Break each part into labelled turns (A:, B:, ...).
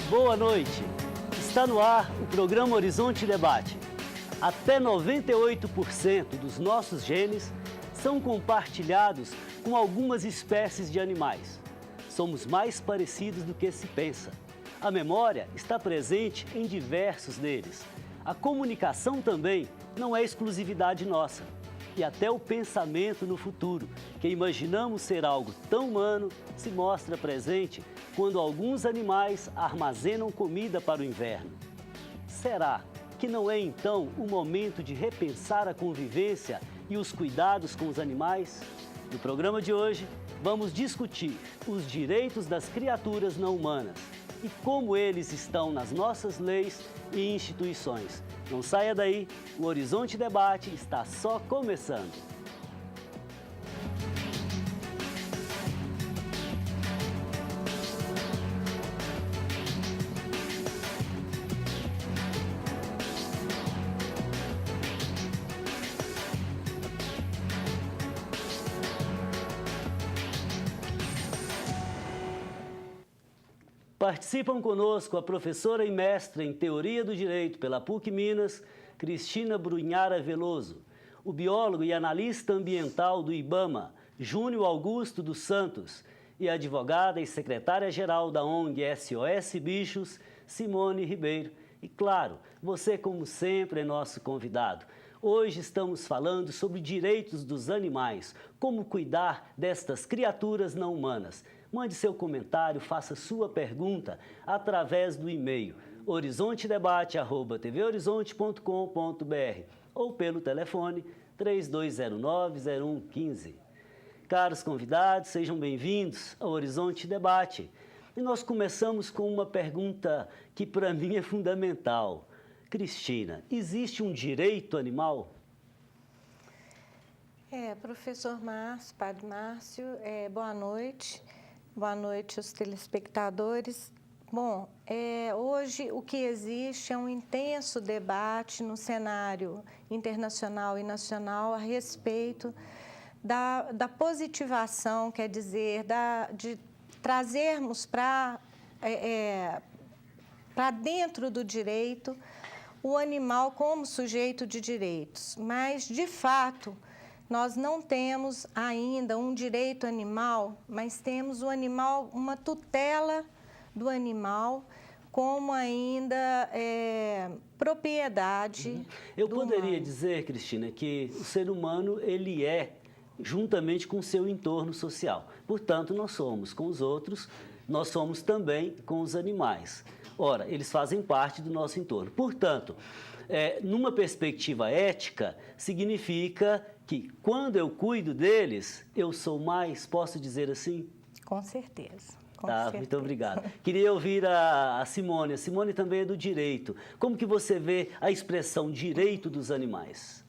A: Boa noite. Está no ar o programa Horizonte Debate. Até 98% dos nossos genes são compartilhados com algumas espécies de animais. Somos mais parecidos do que se pensa. A memória está presente em diversos deles. A comunicação também não é exclusividade nossa. E até o pensamento no futuro, que imaginamos ser algo tão humano, se mostra presente quando alguns animais armazenam comida para o inverno. Será que não é então o momento de repensar a convivência e os cuidados com os animais? No programa de hoje, vamos discutir os direitos das criaturas não humanas e como eles estão nas nossas leis e instituições. Não saia daí, o Horizonte Debate está só começando. Participam conosco a professora e mestra em Teoria do Direito pela PUC Minas, Cristina Brunhara Veloso, o biólogo e analista ambiental do IBAMA, Júnior Augusto dos Santos, e a advogada e secretária-geral da ONG SOS Bichos, Simone Ribeiro. E claro, você como sempre é nosso convidado. Hoje estamos falando sobre direitos dos animais, como cuidar destas criaturas não humanas. Mande seu comentário, faça sua pergunta através do e-mail horizontedebate@tvhorizonte.com.br ou pelo telefone 3209-0115. Caros convidados, sejam bem-vindos ao Horizonte Debate. E nós começamos com uma pergunta que para mim é fundamental. Cristina, existe um direito animal?
B: Professor Márcio, Padre Márcio, boa noite. Boa noite aos telespectadores. Bom, hoje o que existe é um intenso debate no cenário internacional e nacional a respeito da positivação, quer dizer, de trazermos para dentro do direito o animal como sujeito de direitos. Mas, de fato, nós não temos ainda um direito animal, mas temos o animal, uma tutela do animal como ainda propriedade.
A: Eu poderia dizer, Cristina, que o ser humano ele é juntamente com o seu entorno social. Portanto, nós somos com os outros, nós somos também com os animais. Ora, eles fazem parte do nosso entorno. Portanto, numa perspectiva ética, significa que quando eu cuido deles, eu sou mais, posso dizer assim?
B: Com certeza.
A: Muito obrigado. Queria ouvir a Simone. A Simone também é do direito. Como que você vê a expressão direito dos animais?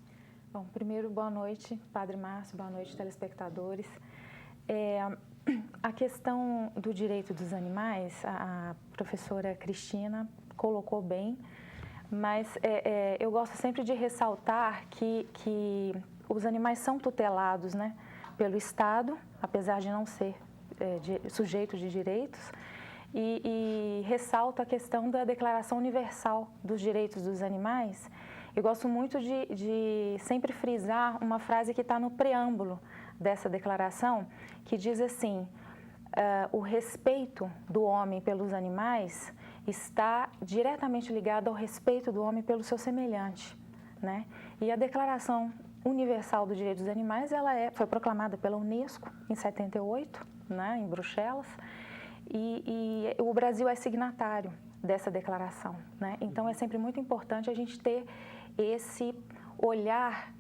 C: Bom, primeiro, boa noite, Padre Márcio, boa noite, telespectadores. A questão do direito dos animais, a professora Cristina colocou bem, mas eu gosto sempre de ressaltar que os animais são tutelados, né, pelo Estado, apesar de não ser sujeito de direitos, e ressalto a questão da Declaração Universal dos Direitos dos Animais. Eu gosto muito de sempre frisar uma frase que está no preâmbulo dessa declaração, que diz assim: o respeito do homem pelos animais está diretamente ligado ao respeito do homem pelo seu semelhante, né? E a Declaração Universal dos Direitos dos Animais, ela foi proclamada pela Unesco em 78, né, em Bruxelas, e o Brasil é signatário dessa declaração, né? Então é sempre muito importante a gente ter esse olhar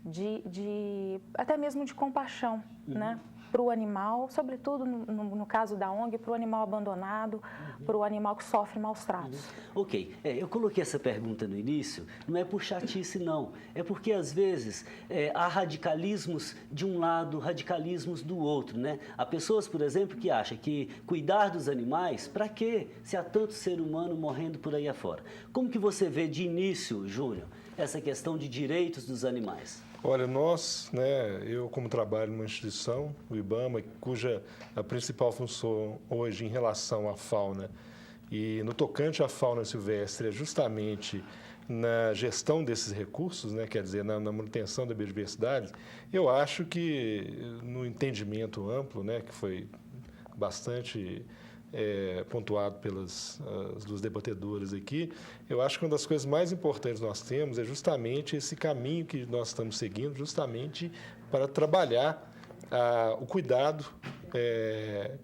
C: até mesmo de compaixão, né, para o animal, sobretudo no caso da ONG, para o animal abandonado, para o animal que sofre maus tratos.
A: Ok, eu coloquei essa pergunta no início, não é por chatice não, é porque às vezes há radicalismos de um lado, radicalismos do outro, né? Há pessoas, por exemplo, que acham que cuidar dos animais, para quê? Se há tanto ser humano morrendo por aí afora. Como que você vê de início, Júnior, essa questão de direitos dos animais?
D: Olha, eu como trabalho numa instituição, o IBAMA, cuja a principal função hoje em relação à fauna E no tocante à fauna silvestre, é justamente na gestão desses recursos, né, quer dizer, na manutenção da biodiversidade, eu acho que, no entendimento amplo, né, que foi bastante pontuado pelas as duas debatedoras aqui, eu acho que uma das coisas mais importantes que nós temos é justamente esse caminho que nós estamos seguindo, justamente para trabalhar o cuidado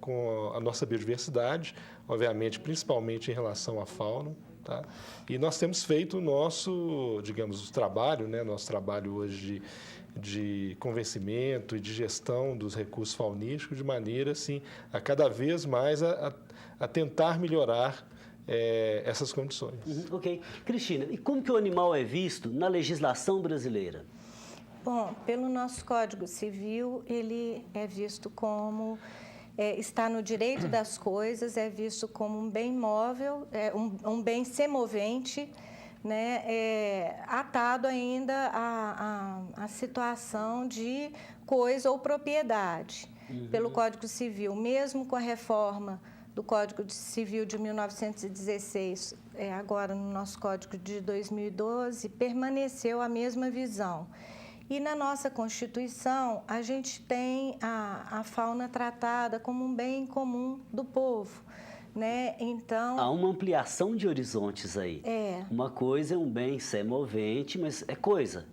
D: com a nossa biodiversidade, obviamente, principalmente em relação à fauna. Tá? E nós temos feito o nosso, digamos, trabalho, né? Nosso trabalho hoje de convencimento e de gestão dos recursos faunísticos de maneira, assim, a cada vez mais a tentar melhorar essas condições.
A: Ok. Cristina, e como que o animal é visto na legislação brasileira?
B: Bom, pelo nosso Código Civil, ele é visto como... está no direito das coisas, é visto como um bem móvel, um bem semovente, né, atado ainda à situação de coisa ou propriedade. Pelo Código Civil, mesmo com a reforma do Código Civil de 1916, agora no nosso Código de 2012, permaneceu a mesma visão. E na nossa Constituição, a gente tem a fauna tratada como um bem comum do povo, né? Então...
A: Há uma ampliação de horizontes aí. Uma coisa é um bem semovente, mas é coisa.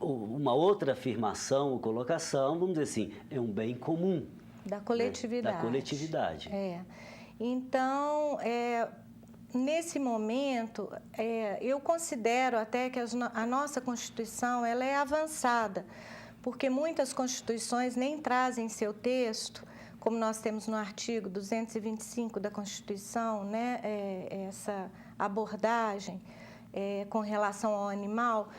A: Uma outra afirmação ou colocação, vamos dizer assim, é um bem comum.
B: Da coletividade.
A: Né? Da coletividade.
B: Então, nesse momento, eu considero até que a nossa Constituição ela é avançada, porque muitas constituições nem trazem seu texto, como nós temos no artigo 225 da Constituição, né, essa abordagem com relação ao animal,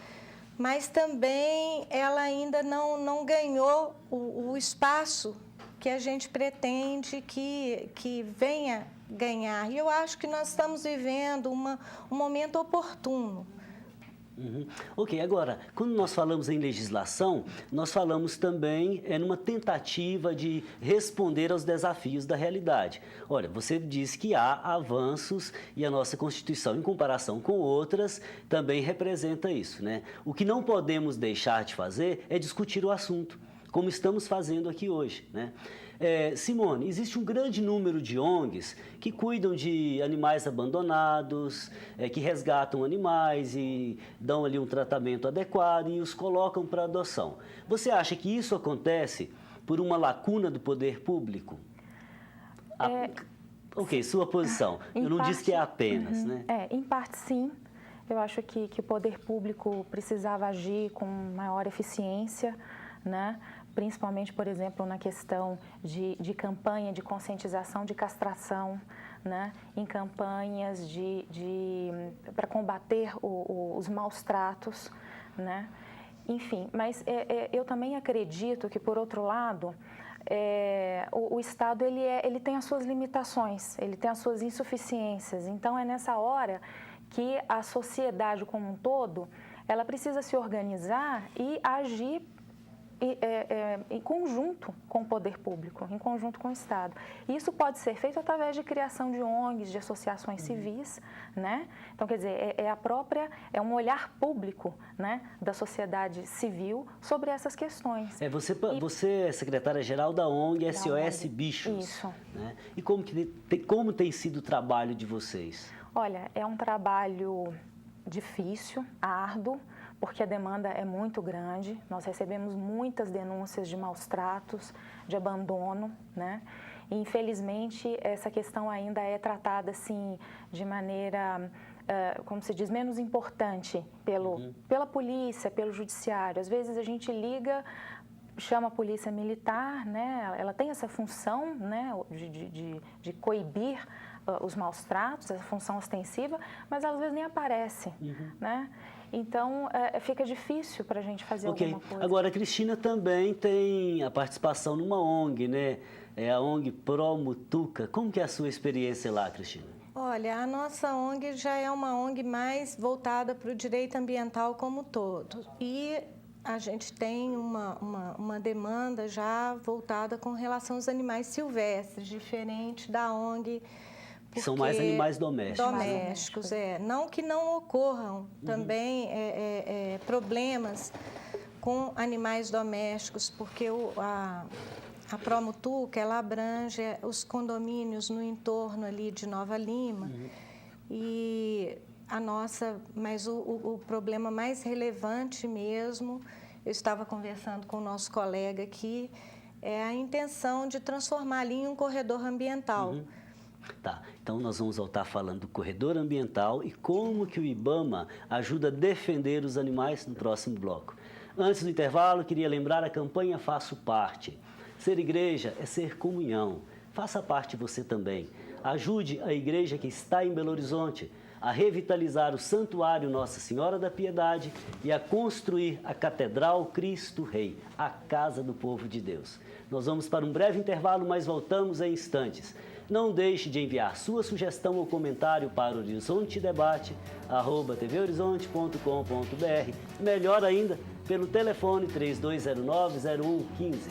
B: mas também ela ainda não ganhou o espaço que a gente pretende que venha ganhar. E eu acho que nós estamos vivendo um momento oportuno.
A: Ok, agora, quando nós falamos em legislação, nós falamos também numa tentativa de responder aos desafios da realidade. Olha, você disse que há avanços e a nossa Constituição, em comparação com outras, também representa isso, né? O que não podemos deixar de fazer é discutir o assunto, como estamos fazendo aqui hoje, né? Simone, existe um grande número de ONGs que cuidam de animais abandonados, que resgatam animais e dão ali um tratamento adequado e os colocam para adoção. Você acha que isso acontece por uma lacuna do poder público? Ok, sua posição. Eu não disse que é apenas, né?
C: Em parte, sim. Eu acho que o poder público precisava agir com maior eficiência, né? Principalmente, por exemplo, na questão de campanha de conscientização de castração, né? Em campanhas para combater os maus tratos, né? Enfim, mas eu também acredito que, por outro lado, o Estado ele tem as suas limitações, ele tem as suas insuficiências. Então, é nessa hora que a sociedade como um todo, ela precisa se organizar e agir em conjunto com o poder público, em conjunto com o Estado. E isso pode ser feito através de criação de ONGs, de associações civis, né? Então, quer dizer, é um olhar público, né, da sociedade civil sobre essas questões.
A: Você é secretária-geral da ONG SOS Bichos.
C: Isso.
A: Né? E como tem sido o trabalho de vocês?
C: Olha, é um trabalho difícil, árduo, porque a demanda é muito grande. Nós recebemos muitas denúncias de maus tratos, de abandono, né? E, infelizmente, essa questão ainda é tratada, assim, de maneira, como se diz, menos importante pela polícia, pelo judiciário. Às vezes a gente liga, chama a polícia militar, né? Ela tem essa função, né, de coibir os maus tratos, essa função ostensiva, mas às vezes nem aparece, né? Então, fica difícil para a gente fazer alguma coisa.
A: Agora, a Cristina também tem a participação numa ONG, né? É a ONG Pro Mutuca. Como que é a sua experiência lá, Cristina?
B: Olha, a nossa ONG já é uma ONG mais voltada para o direito ambiental como um todo. E a gente tem uma demanda já voltada com relação aos animais silvestres, diferente da ONG
A: Que são mais animais domésticos.
B: Domésticos, Não que não ocorram também problemas com animais domésticos, porque a Promutuca, ela abrange os condomínios no entorno ali de Nova Lima. E mas o problema mais relevante mesmo, eu estava conversando com o nosso colega aqui, é a intenção de transformar ali em um corredor ambiental.
A: Tá, então nós vamos voltar falando do corredor ambiental e como que o IBAMA ajuda a defender os animais no próximo bloco. Antes do intervalo, queria lembrar a campanha Faço Parte. Ser igreja é ser comunhão. Faça parte você também. Ajude a igreja que está em Belo Horizonte a revitalizar o Santuário Nossa Senhora da Piedade e a construir a Catedral Cristo Rei, a casa do povo de Deus. Nós vamos para um breve intervalo, mas voltamos em instantes. Não deixe de enviar sua sugestão ou comentário para horizontedebate@tvhorizonte.com.br. Melhor ainda, pelo telefone 3209-0115.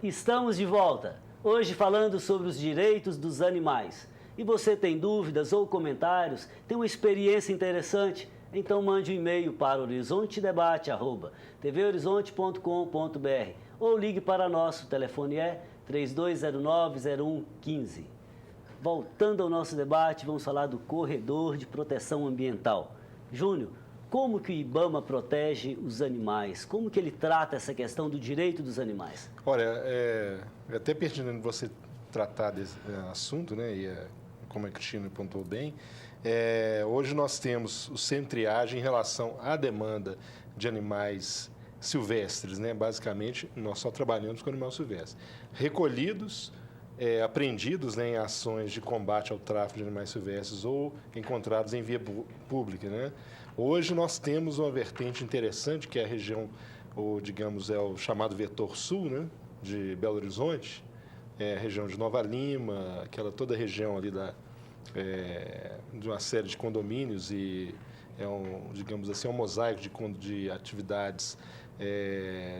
A: Estamos de volta, hoje falando sobre os direitos dos animais. E você tem dúvidas ou comentários, tem uma experiência interessante? Então mande um e-mail para horizontedebate@tvhorizonte.com.br ou ligue para nosso telefone 3209-0115. Voltando ao nosso debate, vamos falar do corredor de proteção ambiental. Júnior, como que o IBAMA protege os animais? Como que ele trata essa questão do direito dos animais?
D: Olha, é até pertinente você tratar desse assunto, né? E como a Cristina apontou bem, hoje nós temos o centro de triagem em relação à demanda de animais silvestres, né? Basicamente, nós só trabalhamos com animais silvestres. Recolhidos, apreendidos, né, em ações de combate ao tráfico de animais silvestres ou encontrados em via pública, né? Hoje nós temos uma vertente interessante, que é a região, digamos, o chamado vetor sul, né, de Belo Horizonte, a região de Nova Lima, toda a região ali de uma série de condomínios e digamos assim, um mosaico de atividades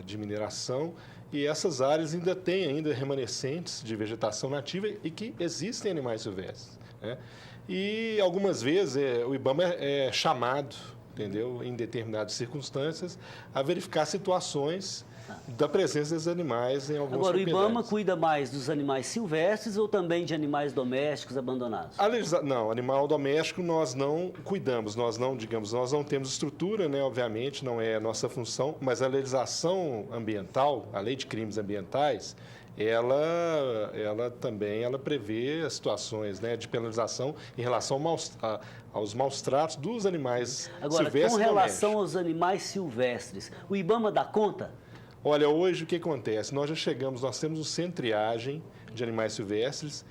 D: de mineração. E essas áreas ainda têm remanescentes de vegetação nativa e que existem animais silvestres, né? E algumas vezes o IBAMA é chamado, entendeu, em determinadas circunstâncias, a verificar situações da presença desses animais em algumas propriedades.
A: Agora, o IBAMA cuida mais dos animais silvestres ou também de animais domésticos abandonados?
D: Não, animal doméstico nós não cuidamos, nós não temos estrutura, né, obviamente, não é a nossa função, mas a legislação ambiental, a lei de crimes ambientais, ela também prevê situações, né, de penalização em relação aos maus tratos dos animais silvestres.
A: Agora, com relação aos animais silvestres, o IBAMA dá conta?
D: Olha, hoje o que acontece? Nós temos um centro de triagem de animais silvestres,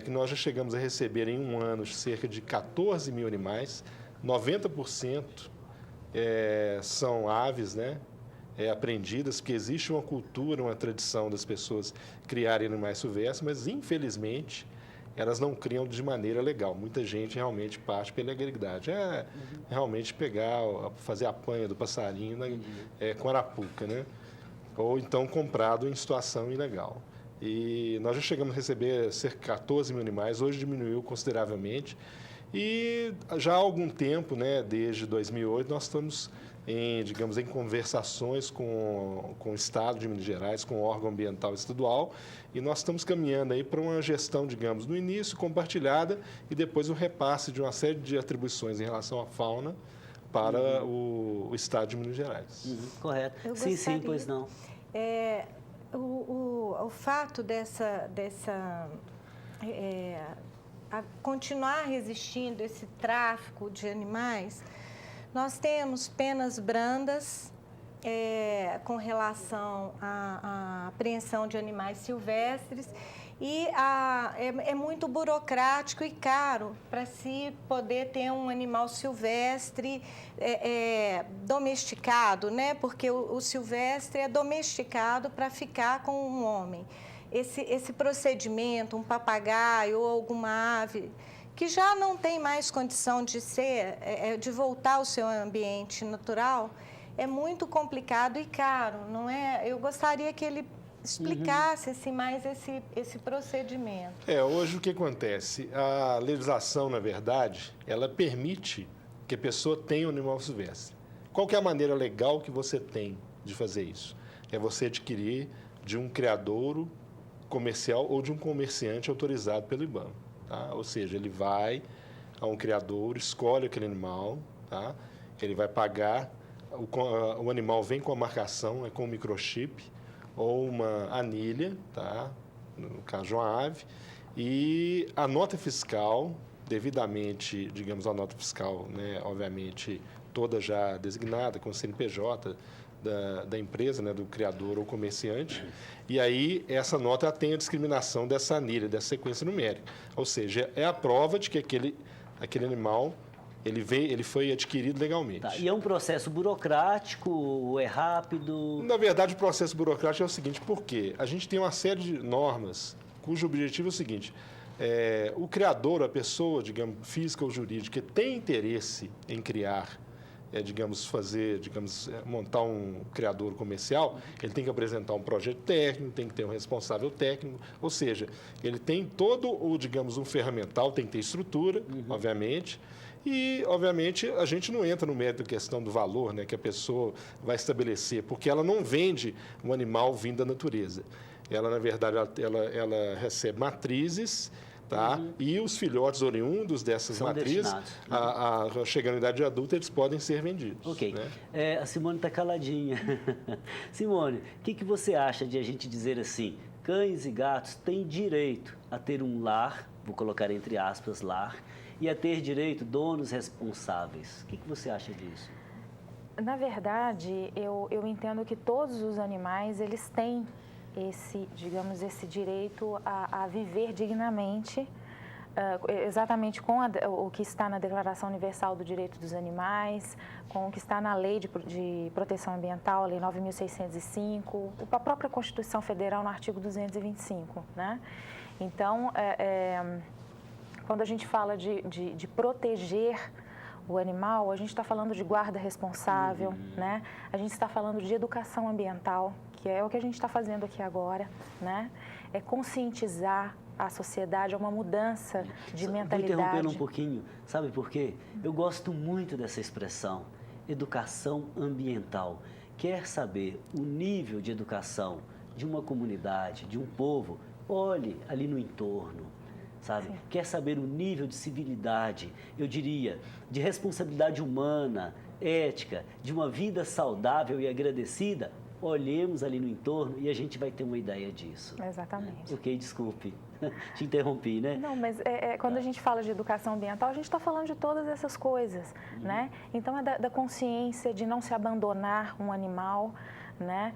D: que nós já chegamos a receber em um ano cerca de 14 mil animais, 90% são aves, né? Apreendidas, porque existe uma cultura, uma tradição das pessoas criarem animais silvestres, mas infelizmente elas não criam de maneira legal. Muita gente realmente parte pela ilegalidade. Realmente fazer a panha do passarinho com arapuca, né? Ou então comprado em situação ilegal. E nós já chegamos a receber cerca de 14 mil animais, hoje diminuiu consideravelmente. E já há algum tempo, né, desde 2008, nós estamos em conversações com o Estado de Minas Gerais, com o órgão ambiental estadual, e nós estamos caminhando aí para uma gestão, no início compartilhada e depois o repasse de uma série de atribuições em relação à fauna para o Estado de Minas Gerais.
A: Correto. Sim, pois não.
B: O fato a continuar resistindo esse tráfico de animais, nós temos penas brandas com relação à apreensão de animais silvestres e é muito burocrático e caro para se poder ter um animal silvestre domesticado, né? Porque o silvestre é domesticado para ficar com um homem. Esse procedimento, um papagaio ou alguma ave que já não tem mais condição de de voltar ao seu ambiente natural, é muito complicado e caro, não é? Eu gostaria que ele explicasse assim, mais esse procedimento.
D: Hoje o que acontece? A legislação, na verdade, ela permite que a pessoa tenha um animal silvestre. Qual que é a maneira legal que você tem de fazer isso? É você adquirir de um criadouro comercial ou de um comerciante autorizado pelo IBAMA. Tá? Ou seja, ele vai a um criadouro, escolhe aquele animal, tá? Ele vai pagar, o animal vem com a marcação, com um microchip ou uma anilha, tá? No caso de uma ave, e a nota fiscal, devidamente, digamos, a nota fiscal, né, obviamente, toda já designada com o CNPJ da empresa, né, do criador ou comerciante, e aí essa nota tem a discriminação dessa anilha, dessa sequência numérica. Ou seja, é a prova de que aquele animal ele foi adquirido legalmente.
A: Tá, e é um processo burocrático, é rápido?
D: Na verdade, o processo burocrático é o seguinte, porque a gente tem uma série de normas cujo objetivo é o seguinte, o criador, a pessoa, digamos, física ou jurídica, que tem interesse em criar, montar um criador comercial, ele tem que apresentar um projeto técnico, tem que ter um responsável técnico, ou seja, ele tem todo um ferramental, tem que ter estrutura, obviamente, e, obviamente, a gente não entra no mérito da questão do valor, né, que a pessoa vai estabelecer, porque ela não vende um animal vindo da natureza. Ela, na verdade, ela recebe matrizes, tá? E os filhotes oriundos dessas
A: são
D: matrizes, chegando à idade adulta, eles podem ser vendidos.
A: Ok.
D: Né?
A: A Simone está caladinha. Simone, o que você acha de a gente dizer assim, cães e gatos têm direito a ter um lar, vou colocar entre aspas, lar, e a ter direito donos responsáveis? O que você acha disso?
C: Na verdade, eu entendo que todos os animais, eles têm esse direito a viver dignamente, exatamente com o que está na Declaração Universal do Direito dos Animais, com o que está na Lei de Proteção Ambiental, a Lei 9.605, a própria Constituição Federal no artigo 225, né? Então, quando a gente fala de proteger o animal, a gente está falando de guarda responsável, né? A gente está falando de educação ambiental, que é o que a gente está fazendo aqui agora, né? É conscientizar a sociedade, é uma mudança de mentalidade.
A: Vou interrompendo um pouquinho, sabe por quê? Eu gosto muito dessa expressão, educação ambiental. Quer saber o nível de educação de uma comunidade, de um povo? Olhe ali no entorno, sabe? Sim. Quer saber o nível de civilidade, eu diria, de responsabilidade humana, ética, de uma vida saudável e agradecida? Olhemos ali no entorno e a gente vai ter uma ideia disso.
C: Exatamente.
A: Ok, desculpe, te interrompi, né?
C: Não, mas quando a gente fala de educação ambiental, a gente está falando de todas essas coisas, né? Então, é da consciência de não se abandonar um animal, né?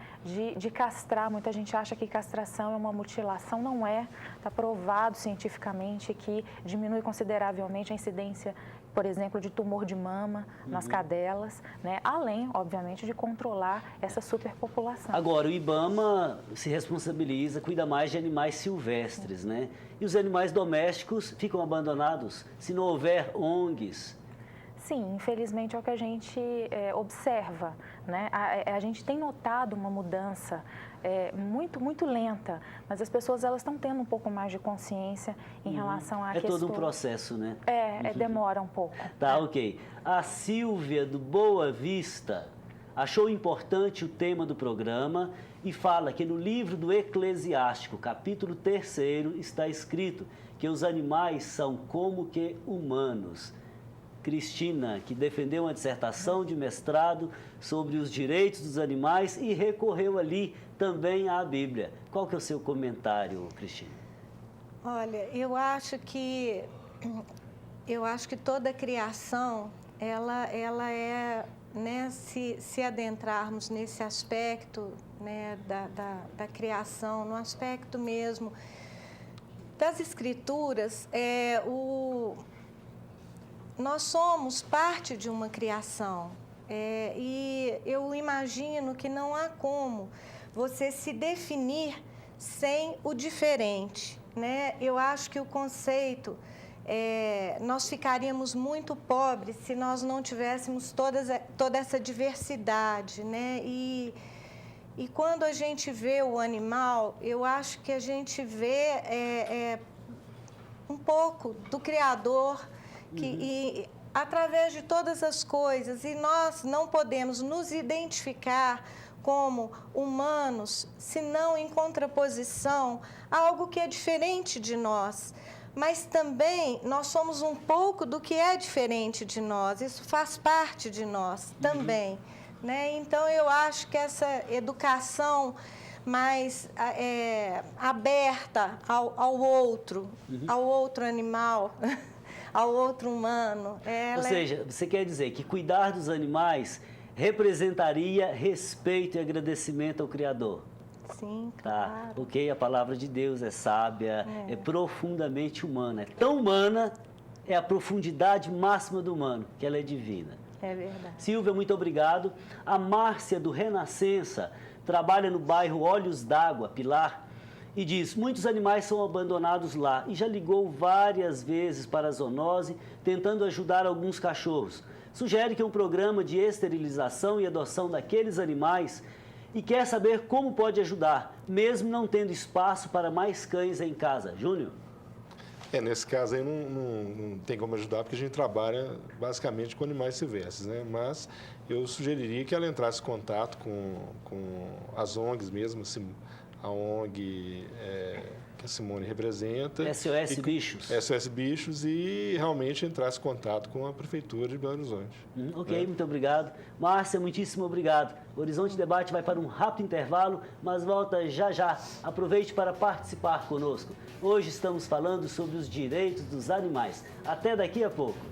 C: De castrar. Muita gente acha que castração é uma mutilação, não é. Está provado cientificamente que diminui consideravelmente a incidência, por exemplo, de tumor de mama nas cadelas, né? Além, obviamente, de controlar essa superpopulação.
A: Agora, o IBAMA se responsabiliza, cuida mais de animais silvestres, né? E os animais domésticos ficam abandonados se não houver ONGs.
C: Sim, infelizmente é o que a gente observa, né? A gente tem notado uma mudança muito lenta, mas as pessoas elas estão tendo um pouco mais de consciência em relação a questões...
A: É todo um processo, né?
C: Demora um pouco.
A: Tá, ok. A Silvia do Boa Vista achou importante o tema do programa e fala que no livro do Eclesiástico, capítulo 3º, está escrito que os animais são como que humanos. Cristina, que defendeu uma dissertação de mestrado sobre os direitos dos animais e recorreu ali também à Bíblia. Qual que é o seu comentário, Cristina?
B: Olha, eu acho que toda criação ela é né, se adentrarmos nesse aspecto, né, da criação, no aspecto mesmo das escrituras, nós somos parte de uma criação, e eu imagino que não há como você se definir sem o diferente, né? Eu acho que o conceito, nós ficaríamos muito pobres se nós não tivéssemos toda essa diversidade, né? E quando a gente vê o animal, eu acho que a gente vê um pouco do Criador, e através de todas as coisas, e nós não podemos nos identificar como humanos, senão em contraposição a algo que é diferente de nós. Mas também nós somos um pouco do que é diferente de nós, isso faz parte de nós também, né? Então, eu acho que essa educação mais aberta ao outro animal, ao outro humano.
A: Ou seja, você quer dizer que cuidar dos animais representaria respeito e agradecimento ao Criador?
B: Sim,
A: tá,
B: claro.
A: porque a palavra de Deus é sábia, é profundamente humana. É tão humana, é a profundidade máxima do humano, que ela é divina.
B: É verdade.
A: Silvia, muito obrigado. A Márcia, do Renascença, trabalha no bairro Olhos d'Água, Pilar, e diz: muitos animais são abandonados lá, e já ligou várias vezes para a zoonose, tentando ajudar alguns cachorros. Sugere que um programa de esterilização e adoção daqueles animais, e quer saber como pode ajudar, mesmo não tendo espaço para mais cães em casa. Júnior?
D: Nesse caso aí não tem como ajudar, porque a gente trabalha basicamente com animais silvestres, né? Mas eu sugeriria que ela entrasse em contato com as ONGs mesmo, assim, a ONG que a Simone representa.
A: SOS Bichos.
D: SOS Bichos, e realmente entrasse em contato com a Prefeitura de Belo Horizonte.
A: Ok, muito obrigado. Márcia, muitíssimo obrigado. O Horizonte Debate vai para um rápido intervalo, mas volta já já. Aproveite para participar conosco. Hoje estamos falando sobre os direitos dos animais. Até daqui a pouco.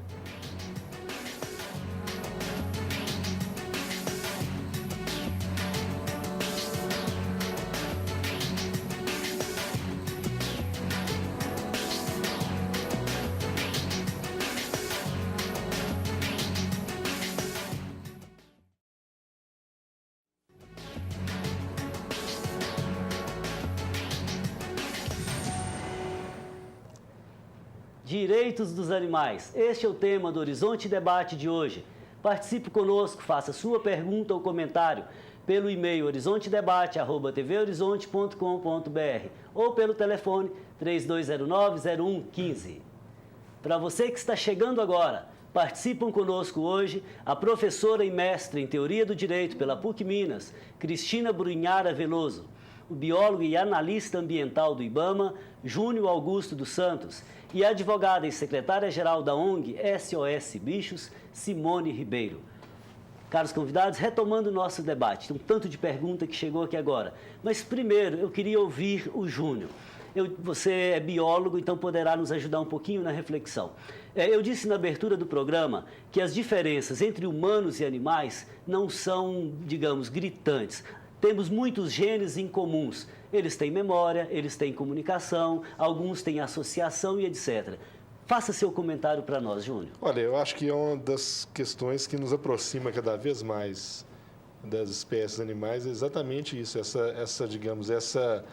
A: Direitos dos animais. Este é o tema do Horizonte Debate de hoje. Participe conosco, faça sua pergunta ou comentário pelo e-mail horizontedebate@tvhorizonte.com.br ou pelo telefone 3209-0115. Para você que está chegando agora, participam conosco hoje a professora e mestre em Teoria do Direito pela PUC Minas, Cristina Brunhara Veloso, o biólogo e analista ambiental do IBAMA, Júnior Augusto dos Santos, e a advogada e secretária-geral da ONG SOS Bichos, Simone Ribeiro. Caros convidados, retomando o nosso debate, tem um tanto de pergunta que chegou aqui agora, mas primeiro eu queria ouvir o Júnior. Você é biólogo, então poderá nos ajudar um pouquinho na reflexão. Eu disse na abertura do programa que as diferenças entre humanos e animais não são, digamos, gritantes. Temos muitos genes em comuns. Eles têm memória, eles têm comunicação, alguns têm associação e etc. Faça seu comentário para nós, Júnior.
D: Olha, eu acho que é uma das questões que nos aproxima cada vez mais das espécies animais, é exatamente isso, essa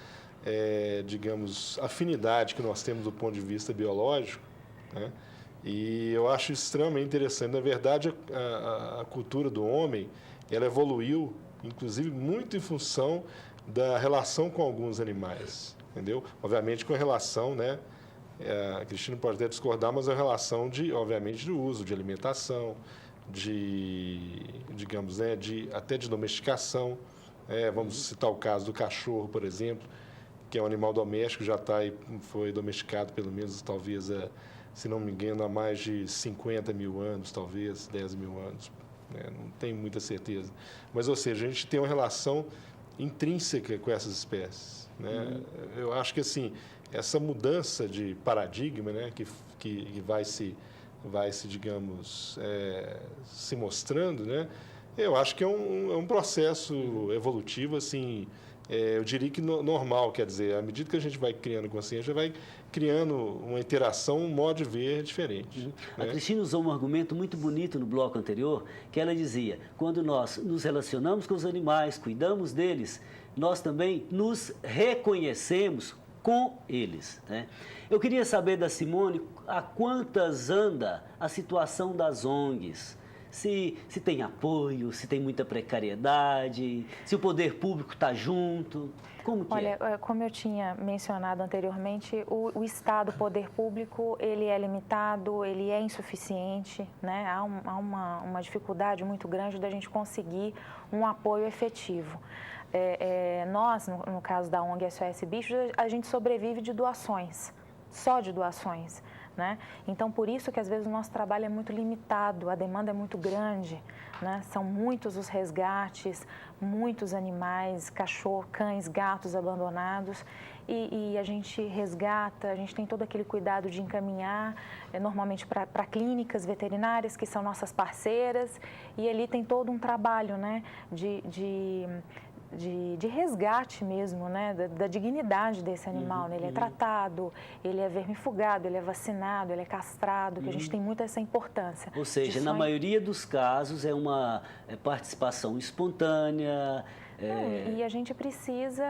D: afinidade que nós temos do ponto de vista biológico, né? E eu acho isso extremamente interessante. Na verdade, a cultura do homem, ela evoluiu, inclusive, muito em função da relação com alguns animais, entendeu? Obviamente, com a relação, né? A Cristina pode até discordar, mas a relação, obviamente, de uso, de alimentação, digamos, né? Até de domesticação. Vamos citar o caso do cachorro, por exemplo, que é um animal doméstico, já foi domesticado pelo menos, talvez, se não me engano, há mais de 50 mil anos, talvez 10 mil anos. Não tenho muita certeza. Mas, ou seja, a gente tem uma relação intrínseca com essas espécies, né? Eu acho que, assim, essa mudança de paradigma, né, que vai se digamos, se mostrando, né, Eu acho que é um processo evolutivo, assim, eu diria que normal, quer dizer, à medida que a gente vai criando consciência, vai criando uma interação, um modo de ver diferente.
A: A Cristina usou um argumento muito bonito no bloco anterior, que ela dizia, quando nós nos relacionamos com os animais, cuidamos deles, nós também nos reconhecemos com eles, né? Eu queria saber da Simone a quantas anda a situação das ONGs, se tem apoio, se tem muita precariedade, se o poder público está junto, como que
C: Olha, como eu tinha mencionado anteriormente, o Estado, o poder público, ele é limitado, ele é insuficiente, né? Há uma dificuldade muito grande da gente conseguir um apoio efetivo. Nós, no caso da ONG SOS Bichos, a gente sobrevive de doações, só de doações, né? Então, por isso que às vezes o nosso trabalho é muito limitado, a demanda é muito grande, né? São muitos os resgates, muitos animais, cachorros, cães, gatos abandonados e a gente resgata, a gente tem todo aquele cuidado de encaminhar normalmente para clínicas veterinárias que são nossas parceiras e ali tem todo um trabalho, né, de resgate mesmo, né, da dignidade desse animal, né? Ele é tratado, ele é vermifugado, ele é vacinado, ele é castrado, que a gente tem muito essa importância.
A: Ou seja, na maioria dos casos é uma participação espontânea.
C: E a gente precisa,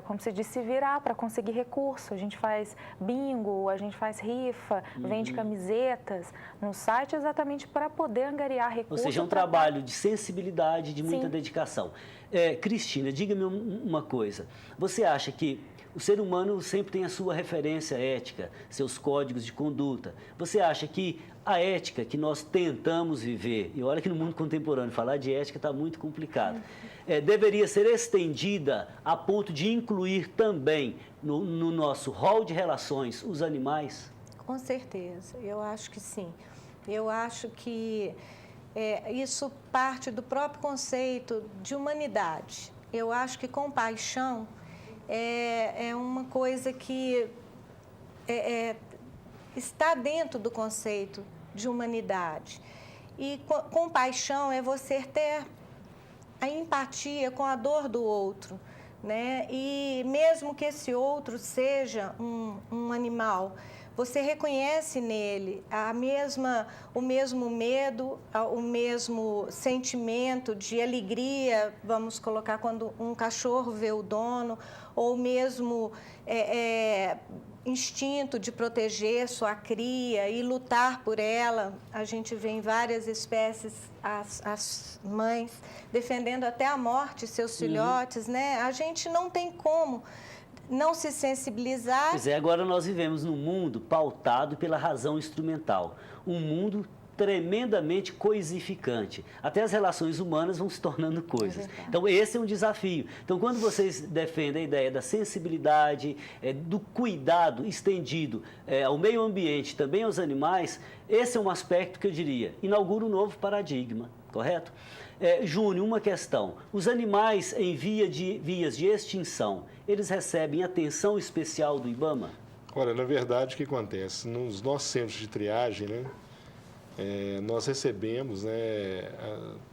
C: como você disse, se virar para conseguir recurso. A gente faz bingo, a gente faz rifa, vende camisetas no site exatamente para poder angariar recursos.
A: Ou seja, é um trabalho de sensibilidade, de muita dedicação. Cristina, diga-me uma coisa. Você acha que o ser humano sempre tem a sua referência ética, seus códigos de conduta. Você acha que a ética que nós tentamos viver, e olha que no mundo contemporâneo falar de ética está muito complicado, deveria ser estendida a ponto de incluir também no nosso rol de relações os animais?
B: Com certeza, eu acho que sim. Eu acho que isso parte do próprio conceito de humanidade. Eu acho que compaixão é uma coisa que está dentro do conceito de humanidade. E compaixão é você ter a empatia com a dor do outro, né? E mesmo que esse outro seja um animal, você reconhece nele o mesmo medo, o mesmo sentimento de alegria, vamos colocar, quando um cachorro vê o dono, ou o mesmo instinto de proteger sua cria e lutar por ela. A gente vê em várias espécies as mães defendendo até a morte seus filhotes, né? A gente não tem como não se sensibilizar.
A: Pois é, agora nós vivemos num mundo pautado pela razão instrumental, um mundo tremendamente coisificante. Até as relações humanas vão se tornando coisas. Então, esse é um desafio. Então, quando vocês defendem a ideia da sensibilidade, do cuidado estendido ao meio ambiente, também aos animais, esse é um aspecto que eu diria, inaugura um novo paradigma, correto? Júnior, uma questão. Os animais em vias de extinção, eles recebem atenção especial do IBAMA?
D: Olha, na verdade, o que acontece? Nos nossos centros de triagem, né, nós recebemos, né,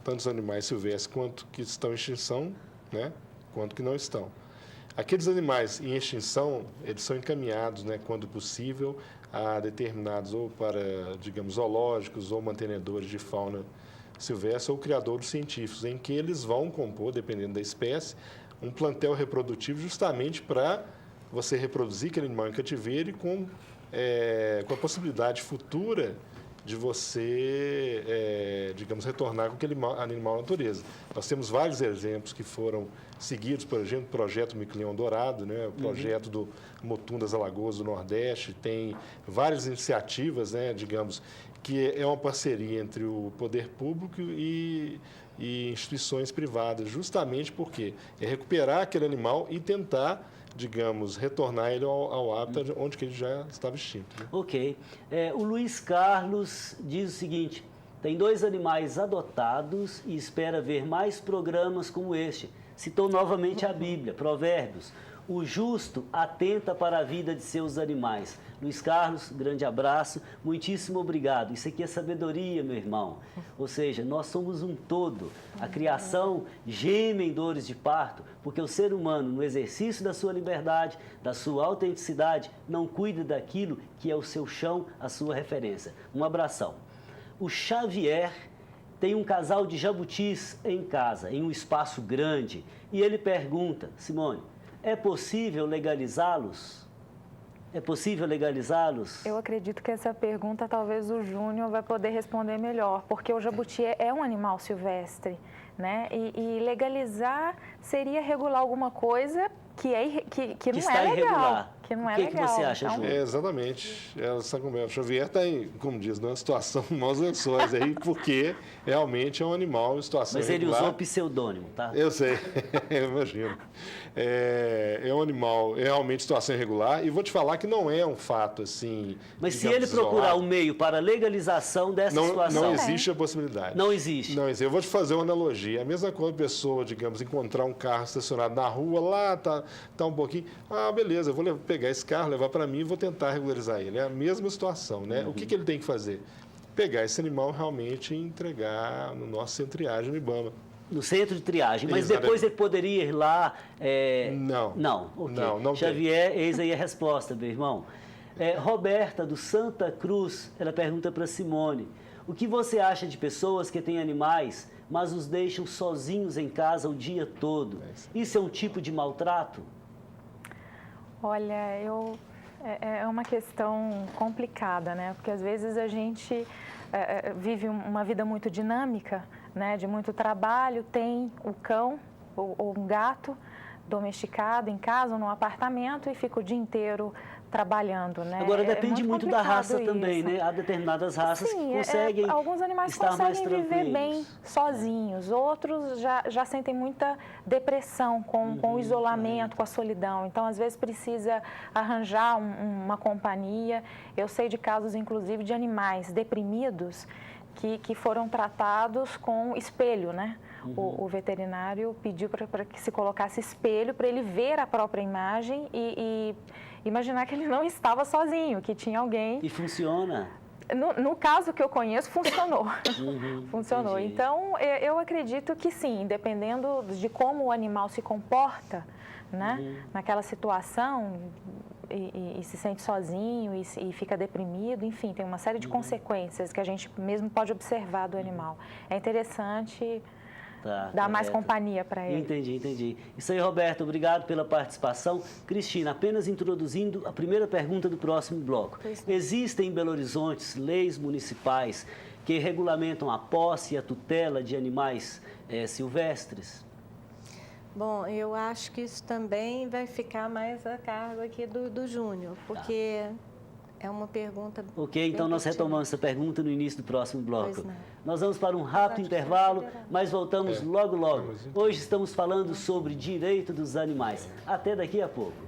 D: tantos animais silvestres quanto que estão em extinção, né, quanto que não estão. Aqueles animais em extinção, eles são encaminhados, né, quando possível, a determinados ou para, digamos, zoológicos ou mantenedores de fauna silvestre ou criadores científicos, em que eles vão compor, dependendo da espécie, um plantel reprodutivo justamente para você reproduzir aquele animal em cativeiro e com a possibilidade futura de você, digamos, retornar com aquele animal à natureza. Nós temos vários exemplos que foram seguidos, por exemplo, o projeto Mico-Leão Dourado, né, o projeto do Mutum das Alagoas do Nordeste, tem várias iniciativas, né, digamos, que é uma parceria entre o poder público e instituições privadas, justamente porque é recuperar aquele animal e tentar, digamos, retornar ele ao hábitat onde que ele já estava extinto. Né?
A: Ok. O Luiz Carlos diz o seguinte, tem 2 animais adotados e espera ver mais programas como este. Citou novamente a Bíblia, Provérbios. O justo atenta para a vida de seus animais. Luiz Carlos, grande abraço, muitíssimo obrigado. Isso aqui é sabedoria, meu irmão. Ou seja, nós somos um todo. A criação geme em dores de parto, porque o ser humano, no exercício da sua liberdade, da sua autenticidade, não cuida daquilo que é o seu chão, a sua referência. Um abração. O Xavier tem um casal de jabutis em casa, em um espaço grande, e ele pergunta, Simone, é possível legalizá-los? É possível legalizá-los?
C: Eu acredito que essa pergunta talvez o Júnior vai poder responder melhor, porque o jabuti é um animal silvestre, né? E legalizar seria regular alguma coisa que não
A: está
C: é legal.
A: Irregular.
C: Que não é
A: o que
C: legal.
A: Que você acha,
C: então,
A: Júnior?
D: Exatamente. O Xavier está, como diz, numa situação de maus lençóis aí, porque realmente é um animal em situação
A: Mas ele
D: irregular.
A: usou pseudônimo, tá?
D: Eu sei, eu imagino. É um animal realmente em situação irregular, e vou te falar que não é um fato assim.
A: Mas se
D: digamos,
A: ele procurar
D: isolado.
A: um meio para a legalização dessa situação...
D: Não existe a possibilidade.
A: Não existe.
D: Não existe. Eu vou te fazer uma analogia. A mesma coisa a pessoa, digamos, encontrar um carro estacionado na rua, lá tá um pouquinho. Ah, beleza, eu vou pegar esse carro, levar para mim e vou tentar regularizar ele. É a mesma situação, né? O que ele tem que fazer? Pegar esse animal realmente e entregar no nosso centro de triagem no IBAMA.
A: No centro de triagem, mas
D: Exatamente.
A: depois ele poderia ir lá...
D: Não.
A: Não, ok.
D: Não
A: Xavier, eis aí a resposta, meu irmão. Roberta, do Santa Cruz, ela pergunta para Simone, o que você acha de pessoas que têm animais, mas os deixam sozinhos em casa o dia todo? Isso é um tipo de maltrato?
C: Olha, é uma questão complicada, né? Porque às vezes a gente vive uma vida muito dinâmica, né? De muito trabalho, tem o cão ou um gato domesticado em casa ou no apartamento e fica o dia inteiro trabalhando, né?
A: Agora depende muito da raça
C: complicado
A: também,
C: isso.
A: né? Há determinadas raças
C: Sim,
A: que conseguem
C: alguns animais
A: estar mais
C: conseguem viver bem
A: tranquilos.
C: sozinhos, outros já sentem muita depressão com o isolamento, com a solidão. Então, às vezes, precisa arranjar uma companhia. Eu sei de casos, inclusive, de animais deprimidos que foram tratados com espelho, né? O veterinário pediu para que se colocasse espelho para ele ver a própria imagem e imaginar que ele não estava sozinho, que tinha alguém.
A: E funciona?
C: No caso que eu conheço, funcionou. Funcionou.
A: Entendi.
C: Então, eu acredito que sim, dependendo de como o animal se comporta, né, naquela situação, e se sente sozinho e fica deprimido, enfim, tem uma série de consequências que a gente mesmo pode observar do animal. É interessante dar mais companhia para ele.
A: Entendi. Isso aí, Roberto, obrigado pela participação. Cristina, apenas introduzindo a primeira pergunta do próximo bloco. Existem em Belo Horizonte leis municipais que regulamentam a posse e a tutela de animais silvestres?
B: Bom, eu acho que isso também vai ficar mais a cargo aqui do Júnior, porque é uma pergunta...
A: Ok, então nós retomamos essa pergunta no início do próximo bloco.
B: Pois não.
A: Nós vamos para um rápido intervalo, mas voltamos logo. Hoje estamos falando sobre direito dos animais. Até daqui a pouco.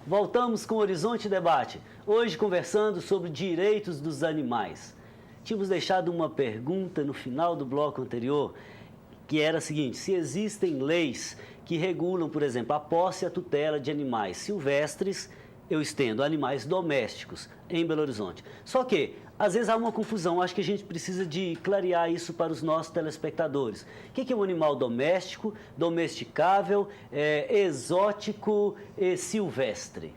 A: Voltamos com o Horizonte Debate, hoje conversando sobre direitos dos animais. Tínhamos deixado uma pergunta no final do bloco anterior, que era a seguinte: se existem leis que regulam, por exemplo, a posse e a tutela de animais silvestres, eu estendo animais domésticos em Belo Horizonte. Só que, às vezes há uma confusão, acho que a gente precisa de clarear isso para os nossos telespectadores. O que é um animal doméstico, domesticável, exótico e silvestre?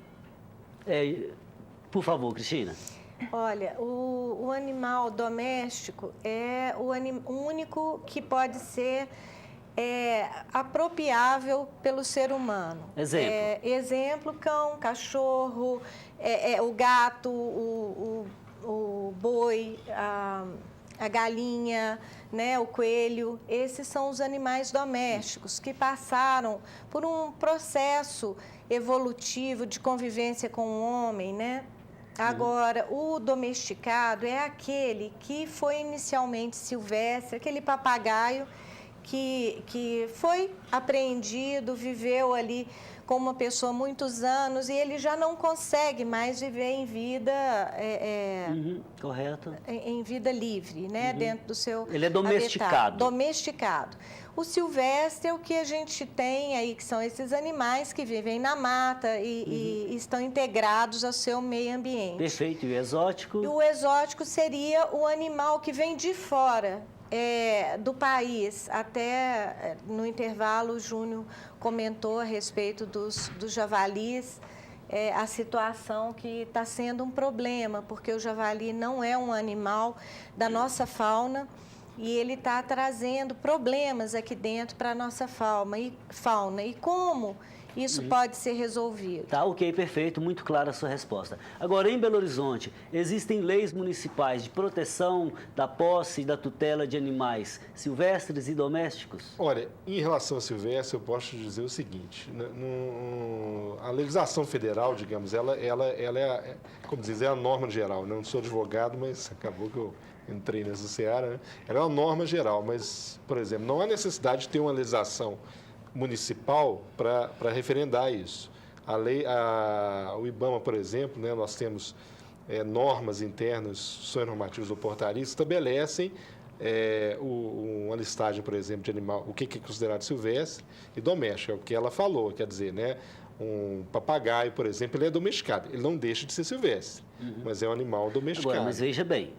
A: Por favor, Cristina.
B: Olha, o animal doméstico é o único que pode ser apropriável pelo ser humano.
A: Exemplo.
B: Exemplo, cão, cachorro, o gato, o boi, a galinha, né, o coelho. Esses são os animais domésticos que passaram por um processo evolutivo de convivência com o homem, né? Agora, o domesticado é aquele que foi inicialmente silvestre, aquele papagaio que foi apreendido, viveu ali com uma pessoa muitos anos e ele já não consegue mais viver em vida
A: correto.
B: Em vida livre, né? Dentro do seu
A: Ele é domesticado.
B: habitat. Domesticado. O silvestre é o que a gente tem aí, que são esses animais que vivem na mata e estão integrados ao seu meio ambiente.
A: Perfeito. E o exótico?
B: E o exótico seria o animal que vem de fora do país. Até no intervalo o Júnior comentou a respeito dos javalis, a situação que está sendo um problema, porque o javali não é um animal da nossa fauna e ele está trazendo problemas aqui dentro para a nossa fauna. E como isso pode ser resolvido?
A: Tá, ok, perfeito, muito clara a sua resposta. Agora, em Belo Horizonte, existem leis municipais de proteção da posse e da tutela de animais silvestres e domésticos?
D: Olha, em relação ao silvestre, eu posso dizer o seguinte, a legislação federal, digamos, ela é, como diz, é a norma geral. Não sou advogado, mas acabou que eu entrei nessa seara, né? Ela é uma norma geral, mas, por exemplo, não há necessidade de ter uma legislação municipal para referendar isso. O IBAMA, por exemplo, né, nós temos normas internas, sonhos normativos ou portarias, estabelecem uma listagem, por exemplo, de animal, o que é considerado silvestre e doméstico, é o que ela falou, quer dizer, né, um papagaio, por exemplo, ele é domesticado, ele não deixa de ser silvestre, mas é um animal domesticado.
A: Agora, mas veja bem,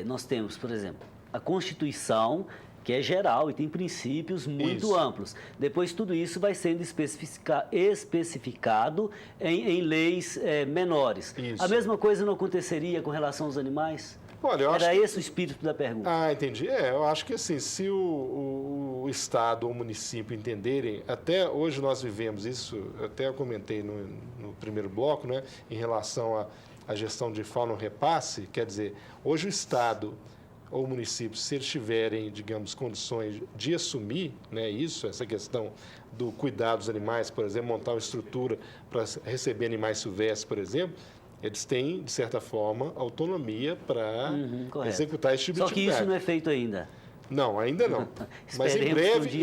A: nós temos, por exemplo, a Constituição, que é geral e tem princípios muito amplos. Depois, tudo isso vai sendo especificado em leis menores.
D: Isso.
A: A mesma coisa não aconteceria com relação aos animais?
D: Olha, eu
A: Era esse o espírito da pergunta.
D: Ah, entendi. Eu acho que assim, se o Estado ou o município entenderem, até hoje nós vivemos isso, até eu comentei no primeiro bloco, né, em relação à gestão de fauna repasse, quer dizer, hoje o Estado ou o município, se eles tiverem, digamos, condições de assumir, né, essa questão do cuidado dos animais, por exemplo, montar uma estrutura para receber animais silvestres, por exemplo, eles têm, de certa forma, autonomia para executar esse tipo de atividade.
A: Só que isso não é feito ainda.
D: Não, ainda não. Mas em breve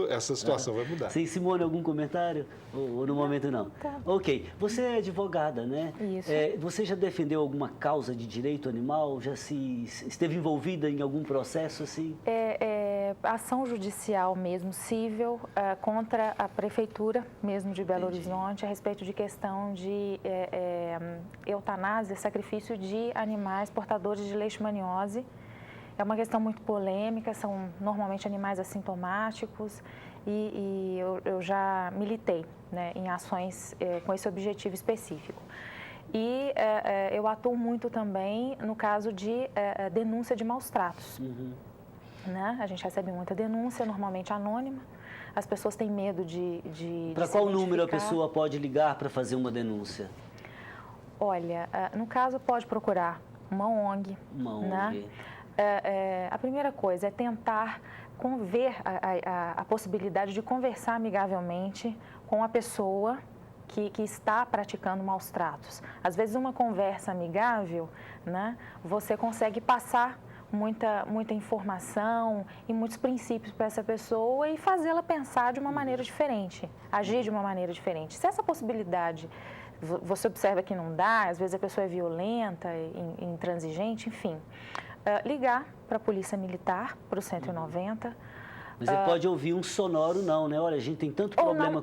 D: essa situação vai mudar.
A: Sim, Simone, algum comentário? Ou no momento não?
C: Tá.
A: Ok. Você é advogada, né?
C: Isso.
A: Você já defendeu alguma causa de direito animal? Já esteve envolvida em algum processo assim?
C: Ação judicial mesmo, civil, contra a prefeitura mesmo de Belo Horizonte, a respeito de questão de eutanásia, sacrifício de animais portadores de leishmaniose. É uma questão muito polêmica, são normalmente animais assintomáticos e eu já militei, né, em ações com esse objetivo específico. E eu atuo muito também no caso de denúncia de maus tratos. Né? A gente recebe muita denúncia, normalmente anônima. As pessoas têm medo de
A: Para
C: se
A: qual número a
C: identificar.
A: pessoa pode ligar para fazer uma denúncia?
C: Olha, no caso pode procurar uma ONG.
A: Uma ONG.
C: Né? A primeira coisa é tentar ver a possibilidade de conversar amigavelmente com a pessoa que está praticando maus tratos. Às vezes, uma conversa amigável, né, você consegue passar muita informação e muitos princípios para essa pessoa e fazê-la pensar de uma maneira diferente, agir de uma maneira diferente. Se essa possibilidade você observa que não dá, às vezes a pessoa é violenta, intransigente, enfim, ligar para a Polícia Militar, para o 190.
A: Mas você pode ouvir um sonoro não, né? Olha, a gente tem tanto problema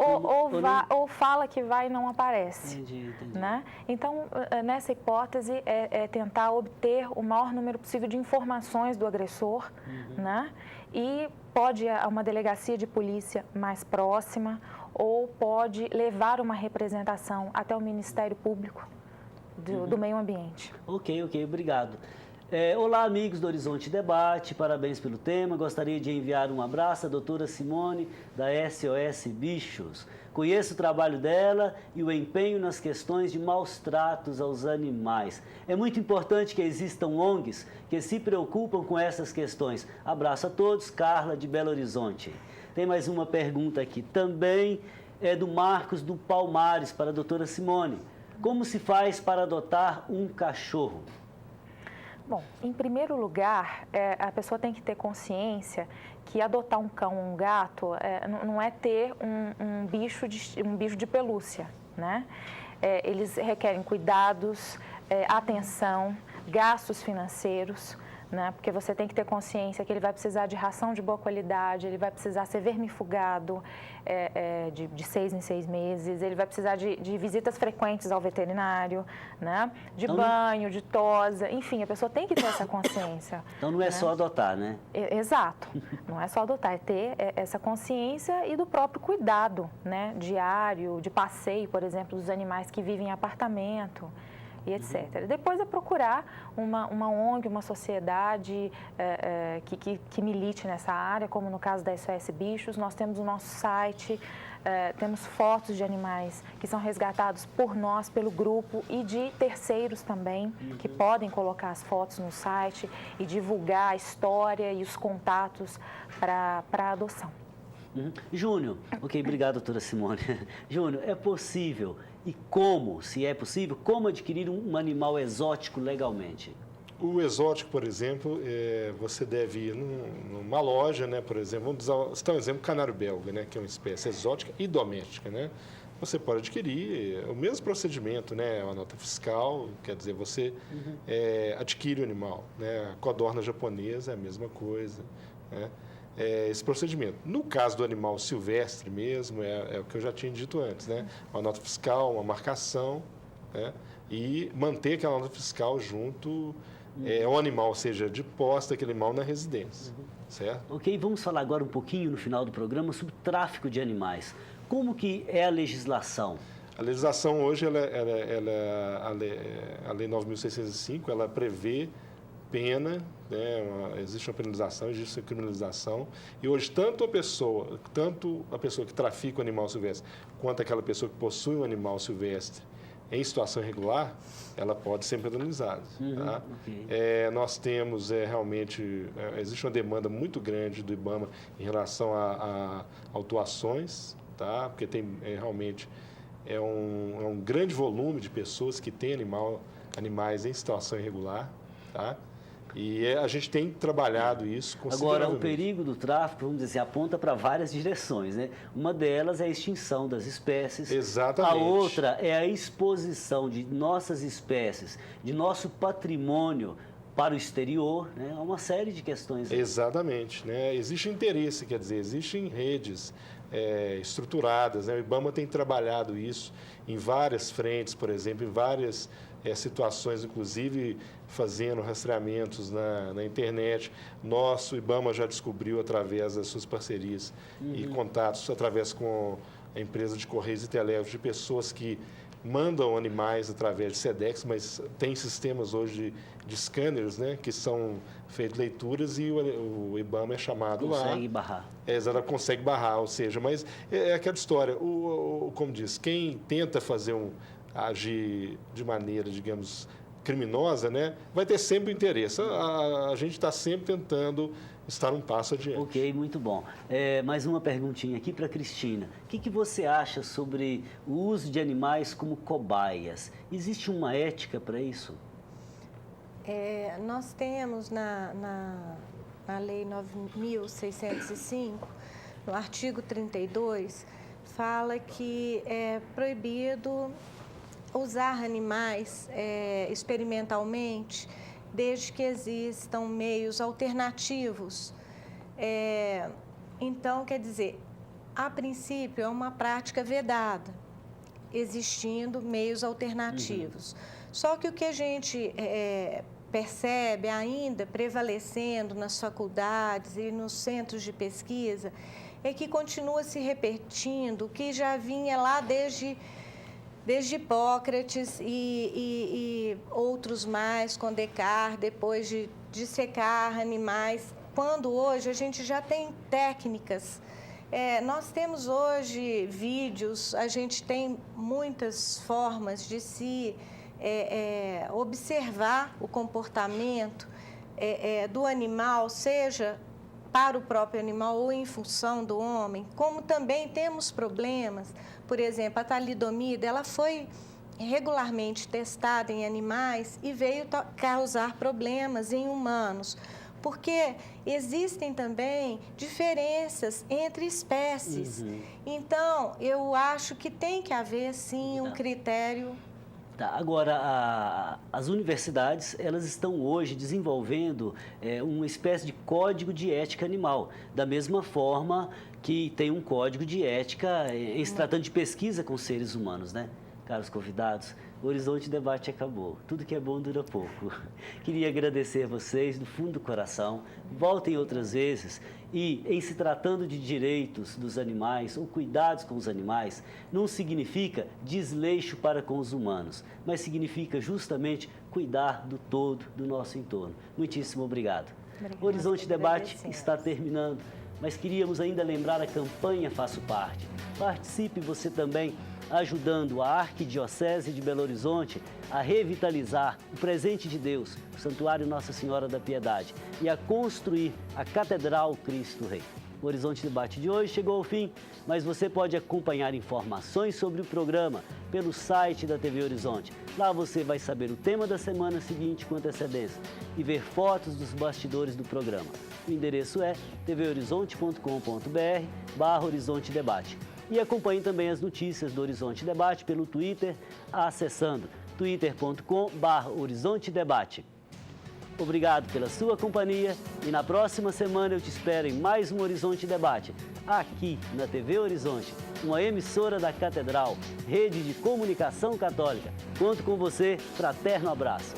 C: ou fala que vai e não aparece.
A: Entendi.
C: Né? Então, nessa hipótese, é tentar obter o maior número possível de informações do agressor, né? E pode ir a uma delegacia de polícia mais próxima ou pode levar uma representação até o Ministério Público do Meio Ambiente.
A: Ok, obrigado. Olá, amigos do Horizonte Debate, parabéns pelo tema. Gostaria de enviar um abraço à doutora Simone, da SOS Bichos. Conheço o trabalho dela e o empenho nas questões de maus tratos aos animais. É muito importante que existam ONGs que se preocupam com essas questões. Abraço a todos, Carla, de Belo Horizonte. Tem mais uma pergunta aqui também, é do Marcos do Palmares, para a doutora Simone. Como se faz para adotar um cachorro?
C: Bom, em primeiro lugar, a pessoa tem que ter consciência que adotar um cão ou um gato não é ter um bicho de pelúcia, né? Eles requerem cuidados, atenção, gastos financeiros, né? Porque você tem que ter consciência que ele vai precisar de ração de boa qualidade, ele vai precisar ser vermifugado de 6 em 6 meses, ele vai precisar de visitas frequentes ao veterinário, né? De banho, de tosa, enfim, a pessoa tem que ter essa consciência.
A: Então não é, né, só adotar, né?
C: Exato, não é só adotar, é ter essa consciência e do próprio cuidado, né? Diário, de passeio, por exemplo, dos animais que vivem em apartamento, e etc. Depois é procurar uma ONG, uma sociedade que milite nessa área, como no caso da SOS Bichos. Nós temos o nosso site, temos fotos de animais que são resgatados por nós, pelo grupo, e de terceiros também, que podem colocar as fotos no site e divulgar a história e os contatos para a adoção.
A: Júnior, ok, obrigado, doutora Simone. Júnior, é possível e como, se é possível, como adquirir um animal exótico legalmente?
D: O exótico, por exemplo, você deve ir numa loja, né? Por exemplo, vamos citar um exemplo, canário belga, né? Que é uma espécie exótica e doméstica, né? Você pode adquirir o mesmo procedimento, né? A nota fiscal, quer dizer, você adquire o animal, né? A codorna japonesa é a mesma coisa, né? Esse procedimento. No caso do animal silvestre mesmo, é o que eu já tinha dito antes, né? Uma nota fiscal, uma marcação, né? E manter aquela nota fiscal junto ao animal, ou seja, de posse daquele animal na residência, certo?
A: Ok, vamos falar agora um pouquinho no final do programa sobre tráfico de animais. Como que é a legislação?
D: A legislação hoje, a Lei 9.605, ela prevê pena, né? Existe uma penalização, existe uma criminalização, e hoje tanto a pessoa que trafica o animal silvestre, quanto aquela pessoa que possui um animal silvestre em situação irregular, ela pode ser penalizada. Tá? Okay. Nós temos realmente, existe uma demanda muito grande do IBAMA em relação a autuações, tá? Porque tem realmente um grande volume de pessoas que têm animais em situação irregular, tá? E a gente tem trabalhado isso consideravelmente.
A: Agora, o perigo do tráfico, vamos dizer, aponta para várias direções, né? Uma delas é a extinção das espécies.
D: Exatamente.
A: A outra é a exposição de nossas espécies, de nosso patrimônio para o exterior, né? Há uma série de questões.
D: Exatamente, né? Existe interesse, quer dizer, existem redes estruturadas, né? O IBAMA tem trabalhado isso em várias frentes, por exemplo, em várias situações, inclusive fazendo rastreamentos na internet. O IBAMA já descobriu através das suas parcerias e contatos, através com a empresa de Correios e Telégrafos, de pessoas que mandam animais através de SEDEX, mas tem sistemas hoje de scanners, né, que são feitas leituras e o IBAMA é chamado lá.
A: Consegue barrar.
D: Consegue barrar, ou seja, mas é aquela história, como diz, quem tenta agir de maneira, digamos, criminosa, né, vai ter sempre interesse. A gente está sempre tentando estar um passo adiante.
A: Ok, muito bom. Mais uma perguntinha aqui para a Cristina. O que você acha sobre o uso de animais como cobaias? Existe uma ética para isso?
B: Nós temos na Lei 9.605, no artigo 32, fala que é proibido usar animais experimentalmente, desde que existam meios alternativos. Então, quer dizer, a princípio é uma prática vedada, existindo meios alternativos. Só que o que a gente percebe ainda prevalecendo nas faculdades e nos centros de pesquisa é que continua se repetindo o que já vinha lá desde desde Hipócrates e outros mais, com Descartes, depois de dissecar animais, quando hoje a gente já tem técnicas. Nós temos hoje vídeos, a gente tem muitas formas de se observar o comportamento do animal, seja para o próprio animal ou em função do homem, como também temos problemas. Por exemplo, a talidomida, ela foi regularmente testada em animais e veio causar problemas em humanos, porque existem também diferenças entre espécies. Então, eu acho que tem que haver, sim, um critério.
A: Tá, agora, as universidades, elas estão hoje desenvolvendo uma espécie de código de ética animal, da mesma forma que tem um código de ética em se tratando de pesquisa com seres humanos, né? Caros convidados, o Horizonte Debate acabou. Tudo que é bom dura pouco. Queria agradecer a vocês do fundo do coração. Voltem outras vezes. E, em se tratando de direitos dos animais ou cuidados com os animais, não significa desleixo para com os humanos, mas significa justamente cuidar do todo do nosso entorno. Muitíssimo obrigado. O Horizonte Debate está terminando, mas queríamos ainda lembrar a campanha Faço Parte. Participe você também, ajudando a Arquidiocese de Belo Horizonte a revitalizar o presente de Deus, o Santuário Nossa Senhora da Piedade, e a construir a Catedral Cristo Rei. O Horizonte Debate de hoje chegou ao fim, mas você pode acompanhar informações sobre o programa pelo site da TV Horizonte. Lá você vai saber o tema da semana seguinte com antecedência e ver fotos dos bastidores do programa. O endereço é tvhorizonte.com.br/Horizonte Debate. E acompanhe também as notícias do Horizonte Debate pelo Twitter, acessando twitter.com/Horizonte Debate. Obrigado pela sua companhia e na próxima semana eu te espero em mais um Horizonte Debate, aqui na TV Horizonte, uma emissora da Catedral, rede de comunicação católica. Conto com você, fraterno abraço.